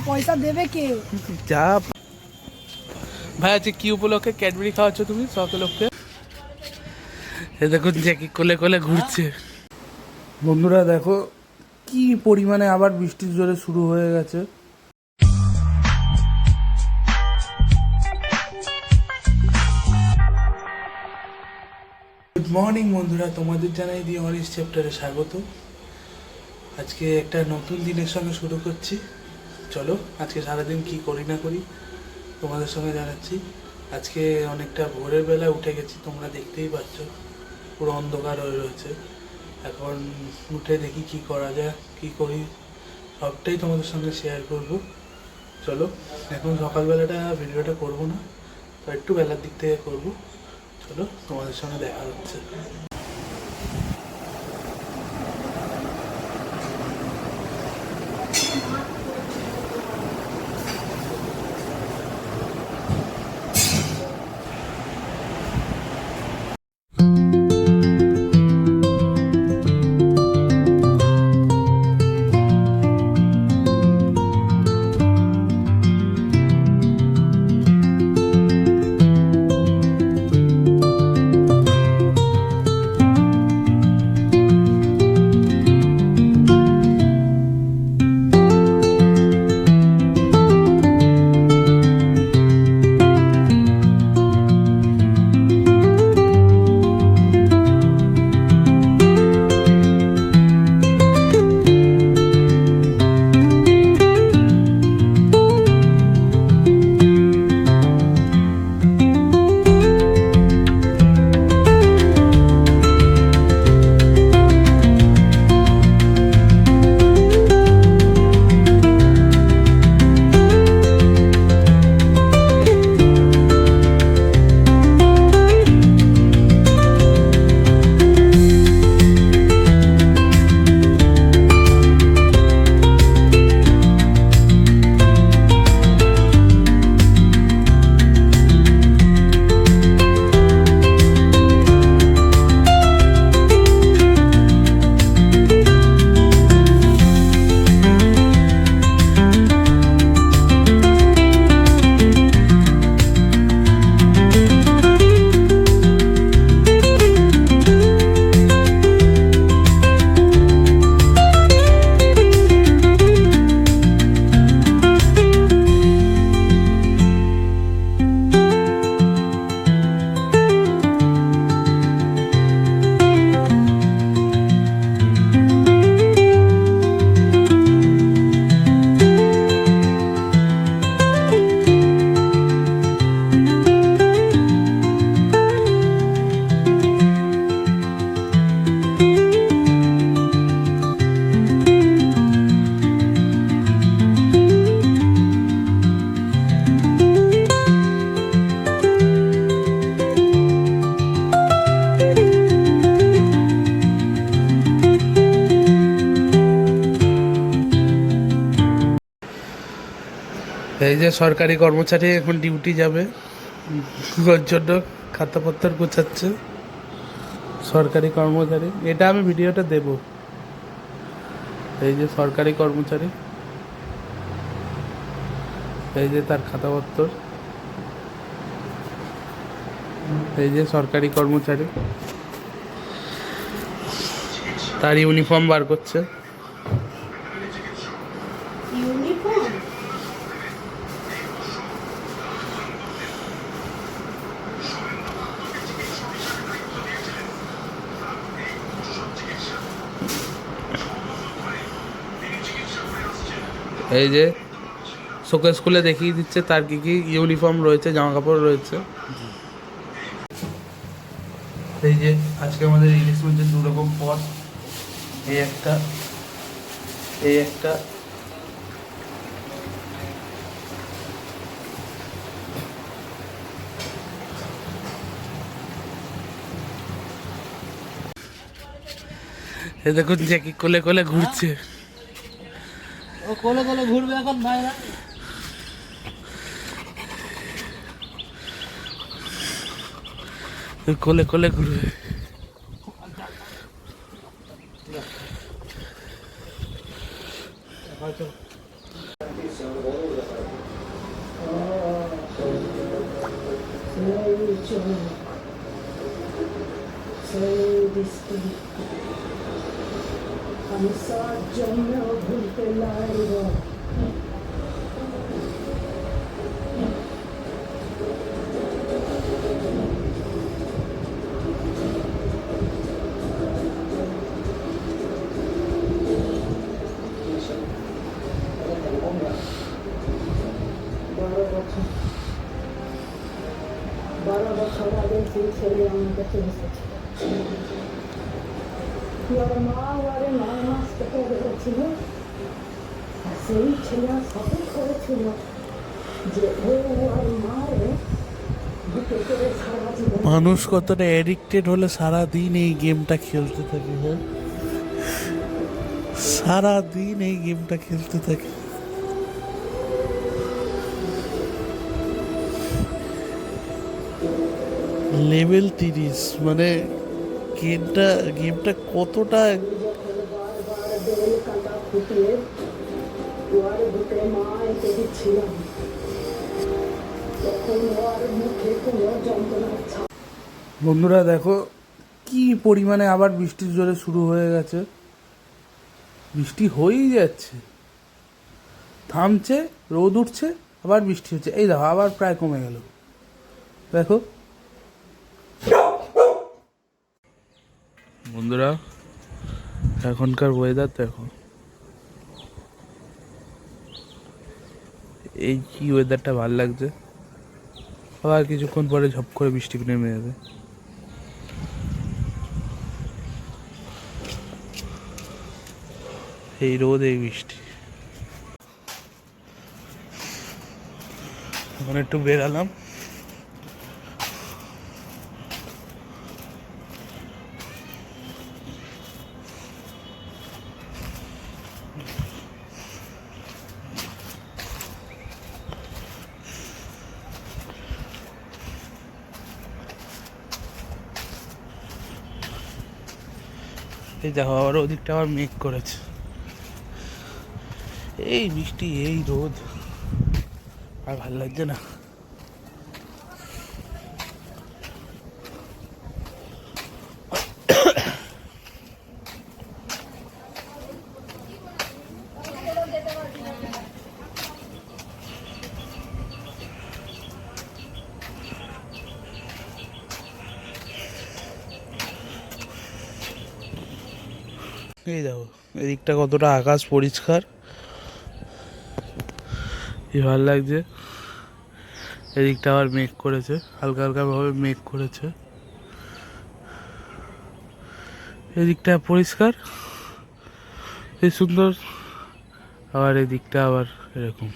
পয়সা দেবে কে? যা ভাই, আজকে কি উপলক্ষে ক্যাডবেরি খাওয়াচ্ছ তুমি সকল লোককে? দেখুন জ্যাকি কোলে কোলে ঘুরছে। বন্ধুরা দেখো কি পরিমাণে আবার বৃষ্টির জোরে শুরু হয়ে গেছে। গুড মর্নিং বন্ধুরা, তোমাদের জানাই দি অরেঞ্জ চ্যাপ্টারে স্বাগত। আজকে একটা নতুন দিনের সঙ্গে শুরু করছি। চলো আজকে সারাদিন কি করি না করি তোমাদের সঙ্গে জানাচ্ছি। আজকে অনেকটা ভোরের বেলা উঠে গেছি, তোমরা দেখতেই পাচ্ছ পুরো অন্ধকার হয়ে রয়েছে। এখন উঠে দেখি কি করা যায়, কি করি সবটাই তোমাদের সঙ্গে শেয়ার করব। চলো এখন সকালবেলাটা ভিডিওটা করব না, তো একটু বেলার দিক থেকে করব। চলো তোমাদের সঙ্গে দেখা হচ্ছে। এই যে সরকারি কর্মচারী এখন ডিউটি যাবে, ওর জন্য খাতাপত্র গোছাচ্ছে সরকারি কর্মচারী। এটা আমি ভিডিওটা দেব। এই যে সরকারি কর্মচারী, এই যে তার খাতাপত্র, এই যে সরকারি কর্মচারী তার ইউনিফর্ম বার করছে। এই যে শোকেস খুলে দেখিয়ে দিচ্ছে তার কি কি ইউনিফর্ম রয়েছে, জামা কাপড় রয়েছে। এই যে আজকে আমাদের ইলিশ মাছের দু রকম পদ, এই একটা, এই একটা। এই দেখুন জ্যাকি কোলে কোলে ঘুরছে। ও কোলে কোলে ঘুরবে এখন ভাইরা। কোলে কোলে ঘুরবে। চোখ সেই দৃষ্টি আমি সার জন্য ভুলতে লাইব বারো বছর আগে সেই ছেলে আমার কাছে এসেছে ওর মা ওরে 9 মাস থেকে বেরোচ্ছিল আর সেই ছেলে শপথ করেছিল যে ও আর মারে বুকে করে সারা জীবন মানুষ কতটা অ্যাডিক্টেড হলে সারাদিন এই গেমটা খেলতে থাকে। হ্যাঁ, সারাদিন এই গেমটা খেলতে থাকে। লেভেল 30 মানে গেমটা কতটা বারবার বেল কাটা ফুটিয়ে ওর বুকে মা এঁকে দিচ্ছিলাম তখন ওর মুখে কোনো যন্ত্রণার ছাপ বন্ধুরা দেখো কি পরিমাণে আবার বৃষ্টির জোরে শুরু হয়ে গেছে। বৃষ্টি হয়েই যাচ্ছে, থামছে, রোদ উঠছে, আবার বৃষ্টি হচ্ছে। এই দেখো আবার প্রায় কমে গেল। দেখো বন্ধুরা এখনকার ওয়েদার দেখো, এই কি ওয়েদারটা ভালো লাগছে। আবার কিছুক্ষণ পরে ঝপ করে বৃষ্টি নেমে যাবে। এই রোদ এই বৃষ্টি। এখন একটু বেরালাম, এই দেখো আবার ওদিকটা আবার মেঘ করেছে। এই বৃষ্টি এই রোদ আর ভাল লাগছে না। এই দেখো এদিকটা কতটা আকাশ পরিষ্কার, কি ভালো লাগছে। এদিকটা আবার মেঘ করেছে, হালকা হালকা ভাবে মেঘ করেছে। এদিকটা পরিষ্কার, এই সুন্দর। আবার এদিকটা আবার এরকম।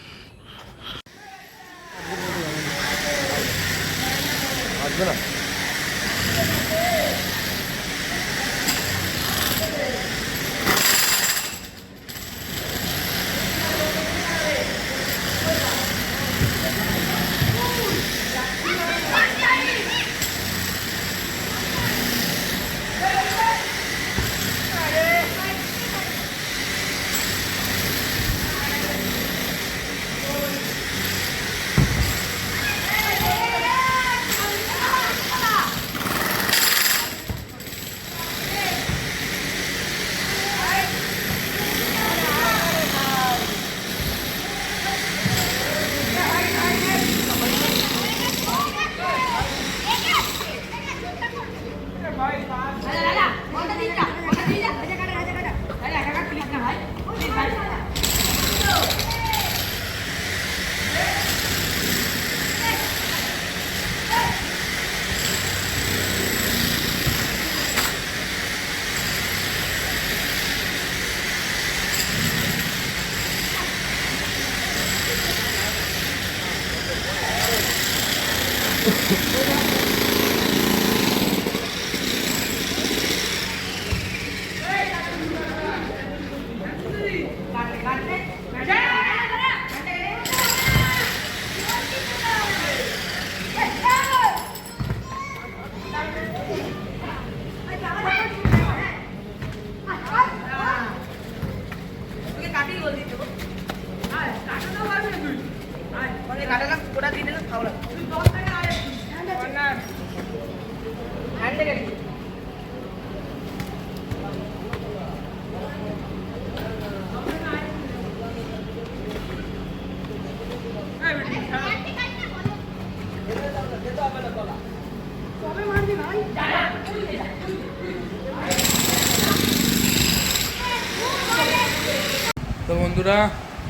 তো বন্ধুরা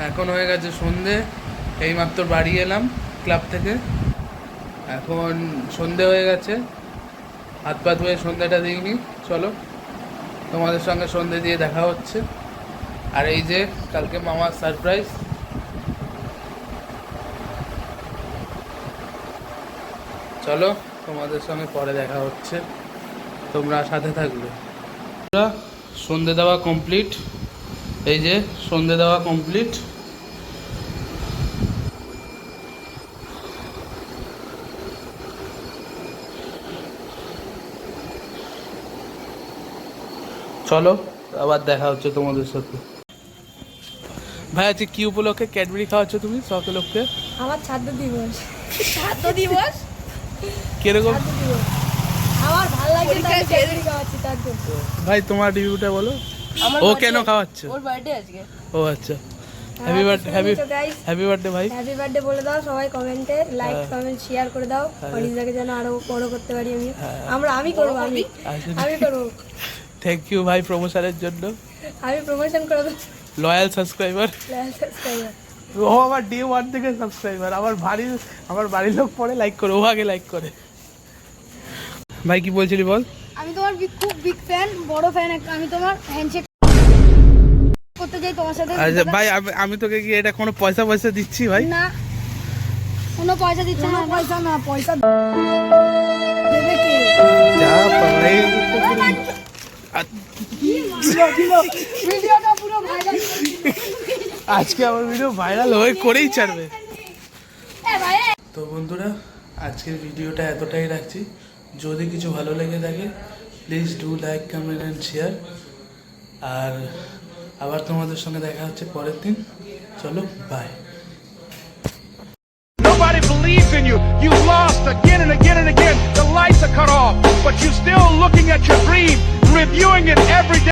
এখন হয়ে গেছে সন্ধে, এইমাত্র বাড়ি এলাম ক্লাব থেকে। এখন সন্ধে হয়ে গেছে, হাত পা ধুয়ে সন্ধেটা দিইনি। চলো তোমাদের সঙ্গে সন্ধে দিয়ে দেখা হচ্ছে। আর এই যে কালকে মামার সারপ্রাইজ। চলো তোমাদের সঙ্গে পরে দেখা হচ্ছে, তোমরা সাথে থাকবে। সন্ধে দেওয়া কমপ্লিট, এই যে সন্ধে দেওয়া কমপ্লিট। চলো আবার দেখা হচ্ছে তোমাদের সাথে। ভাই আজকে কি উপলক্ষে ক্যাডবেরি খাওয়াচ্ছ তুমি সকল লোককে? আমার ছাত্র দিবস। ছাত্র দিবস কিরকম? ছাত্র দিবস আমার ভালো লাগে তাই ক্যাডবেরি খাওয়াচ্ছি তার জন্য। ভাই তোমার রিভিউটা বলো, ও কেন খাওয়াচ্ছে? ওর বার্থডে আজকে। ও আচ্ছা, হ্যাপি বার্থডে, হ্যাপি বার্থডে ভাই। হ্যাপি বার্থডে বলে দাও সবাই কমেন্টে, লাইক হ্যাঁ। কমেন্ট শেয়ার করে দাও। হ্যাঁ। অনিদাকে যেন আরো বড় করতে পারি আমি। হ্যাঁ। আমি করব, আমি করব। থ্যাংক ইউ ভাই প্রমোশনের জন্য। আমি প্রমোশন করে দেব। Loyal subscriber. সাবস্ক্রাইবার ও আমার ডে 1 থেকে সাবস্ক্রাইবার। আমার বাড়ির লোক পরে লাইক করে, ও আগে লাইক করে। ভাই কি বলছিলি বল? আমি তোমার খুব বিগ ফ্যান, বড় ফ্যান। আমি তোমার হ্যান্ডশেক করতে যাই তোমার সাথে। আচ্ছা ভাই, আমি তোকে কি এটা কোনো পয়সা দিচ্ছি ভাই? না, কোনো পয়সা দিচ্ছে না। পয়সা না, পয়সা দেবে কি? যা ভাই, ভিডিওটা পুরো ভাইরাল। আজকে আমার ভিডিও ভাইরাল হয়ে করেই ছাড়বে। এ ভাই, তো বন্ধুরা আজকের ভিডিওটা এতটাই রাখছি। যদি কিছু ভালো লেগে থাকে please do like, comment and share. আর আবার তোমাদের সঙ্গে দেখা হচ্ছে পরের দিন। চলো bye. Nobody believes in you. You lost again and again and again. The lights are cut off, but you're still looking at your dream, reviewing it every day.